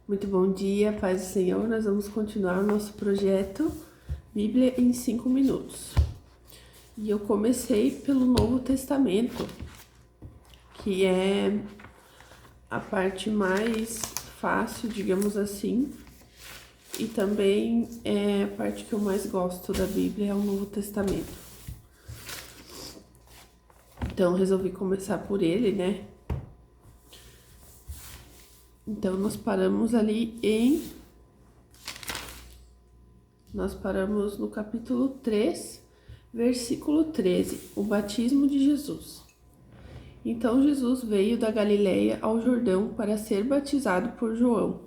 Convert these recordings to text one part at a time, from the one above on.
Muito bom dia, paz do Senhor. Nós vamos continuar o nosso projeto Bíblia em 5 minutos. E eu comecei pelo Novo Testamento, que é a parte mais fácil, digamos assim, e também é a parte que eu mais gosto da Bíblia, é o Novo Testamento. Então, resolvi começar por ele, né? Então, nós paramos no capítulo 3, versículo 13, o batismo de Jesus. Então Jesus veio da Galileia ao Jordão para ser batizado por João.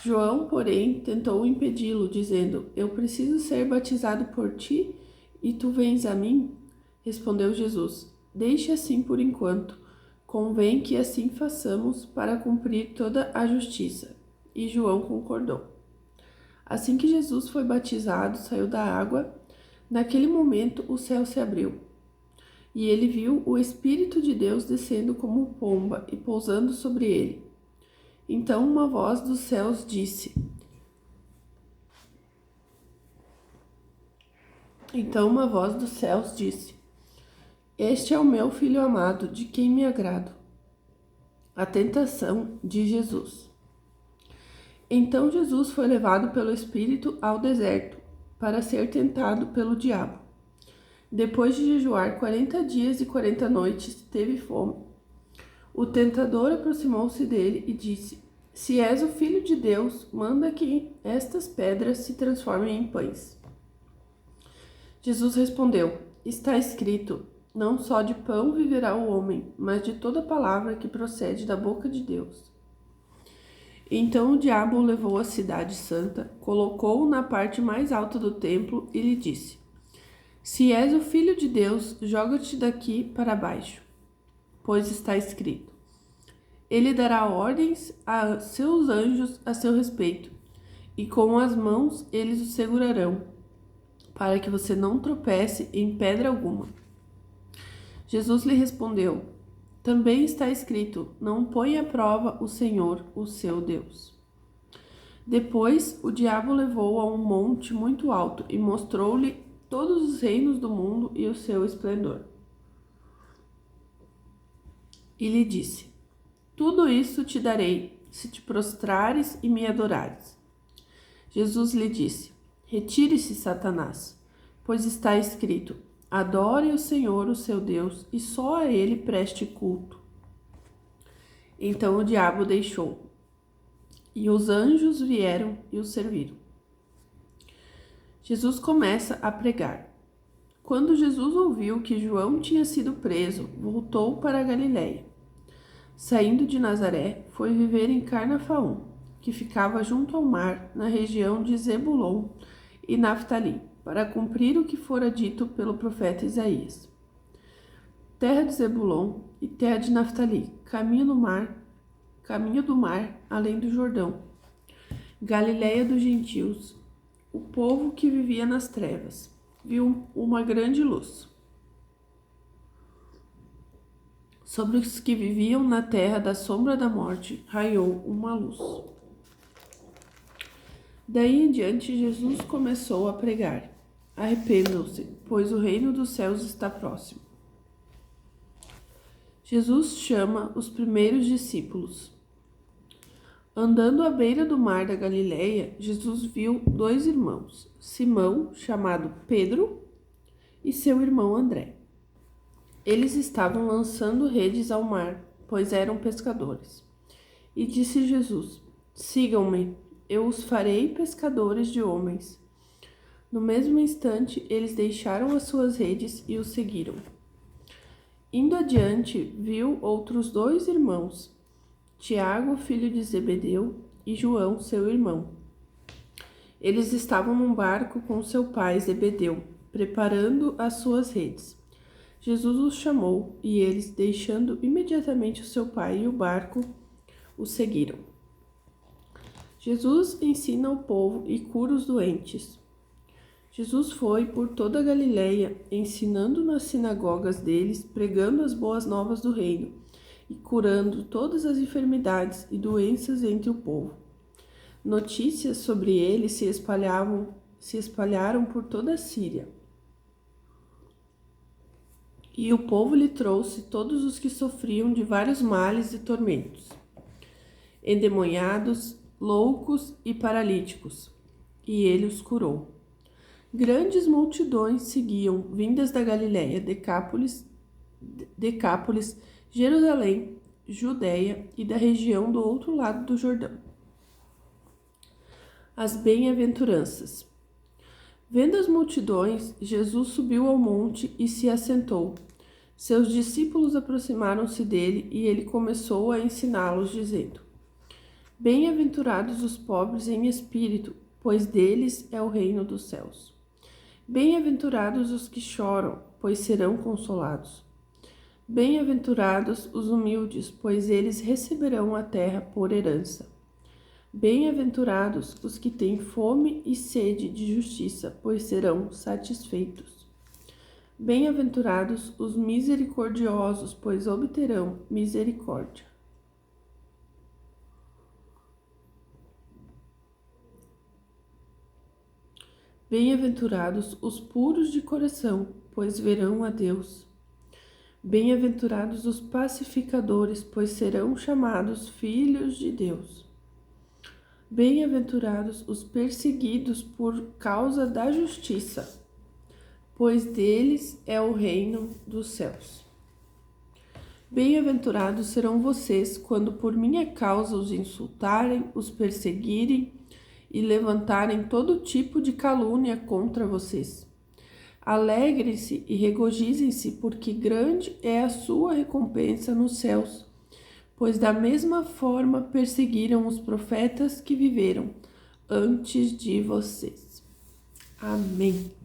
João, porém, tentou impedi-lo, dizendo: Eu preciso ser batizado por ti, e tu vens a mim? Respondeu Jesus: Deixe assim por enquanto. Convém que assim façamos para cumprir toda a justiça. E João concordou. Assim que Jesus foi batizado, saiu da água. Naquele momento o céu se abriu, e ele viu o Espírito de Deus descendo como pomba e pousando sobre ele. Então uma voz dos céus disse: Este é o meu filho amado, de quem me agrado. A tentação de Jesus. Então Jesus foi levado pelo Espírito ao deserto, para ser tentado pelo diabo. Depois de jejuar 40 dias e 40 noites, teve fome. O tentador aproximou-se dele e disse: Se és o Filho de Deus, manda que estas pedras se transformem em pães. Jesus respondeu: Está escrito: Não só de pão viverá o homem, mas de toda palavra que procede da boca de Deus. Então o diabo o levou à cidade santa, colocou-o na parte mais alta do templo e lhe disse: Se és o Filho de Deus, joga-te daqui para baixo, pois está escrito: Ele dará ordens a seus anjos a seu respeito, e com as mãos eles o segurarão, para que você não tropece em pedra alguma. Jesus lhe respondeu: Também está escrito: Não põe à prova o Senhor, o seu Deus. Depois o diabo levou-o a um monte muito alto e mostrou-lhe todos os reinos do mundo e o seu esplendor. E lhe disse: Tudo isso te darei, se te prostrares e me adorares. Jesus lhe disse: Retire-se, Satanás, pois está escrito: Adore o Senhor, o seu Deus, e só a ele preste culto. Então o diabo deixou, e os anjos vieram e o serviram. Jesus começa a pregar. Quando Jesus ouviu que João tinha sido preso, voltou para a Galileia. Saindo de Nazaré, foi viver em Cafarnaum, que ficava junto ao mar, na região de Zebulon e Naftali, para cumprir o que fora dito pelo profeta Isaías. Terra de Zebulon e terra de Naftali, caminho do mar, além do Jordão. Galileia dos gentios, o povo que vivia nas trevas, viu uma grande luz. Sobre os que viviam na terra da sombra da morte, raiou uma luz. Daí em diante, Jesus começou a pregar: Arrependam-se, pois o reino dos céus está próximo. Jesus chama os primeiros discípulos. Andando à beira do mar da Galileia, Jesus viu 2 irmãos, Simão, chamado Pedro, e seu irmão André. Eles estavam lançando redes ao mar, pois eram pescadores. E disse Jesus: Sigam-me, eu os farei pescadores de homens. No mesmo instante, eles deixaram as suas redes e o seguiram. Indo adiante, viu outros 2 irmãos, Tiago, filho de Zebedeu, e João, seu irmão. Eles estavam num barco com seu pai Zebedeu, preparando as suas redes. Jesus os chamou, e eles, deixando imediatamente o seu pai e o barco, o seguiram. Jesus ensina o povo e cura os doentes. Jesus foi por toda a Galileia, ensinando nas sinagogas deles, pregando as boas novas do reino e curando todas as enfermidades e doenças entre o povo. Notícias sobre ele se espalharam por toda a Síria. E o povo lhe trouxe todos os que sofriam de vários males e tormentos, endemoniados, loucos e paralíticos, e ele os curou. Grandes multidões seguiam, vindas da Galiléia, Decápolis, Jerusalém, Judeia e da região do outro lado do Jordão. As bem-aventuranças. Vendo as multidões, Jesus subiu ao monte e se assentou. Seus discípulos aproximaram-se dele e ele começou a ensiná-los, dizendo: Bem-aventurados os pobres em espírito, pois deles é o reino dos céus. Bem-aventurados os que choram, pois serão consolados. Bem-aventurados os humildes, pois eles receberão a terra por herança. Bem-aventurados os que têm fome e sede de justiça, pois serão satisfeitos. Bem-aventurados os misericordiosos, pois obterão misericórdia. Bem-aventurados os puros de coração, pois verão a Deus. Bem-aventurados os pacificadores, pois serão chamados filhos de Deus. Bem-aventurados os perseguidos por causa da justiça, pois deles é o reino dos céus. Bem-aventurados serão vocês quando por minha causa os insultarem, os perseguirem e levantarem todo tipo de calúnia contra vocês. Alegrem-se e regozijem-se, porque grande é a sua recompensa nos céus, pois da mesma forma perseguiram os profetas que viveram antes de vocês. Amém.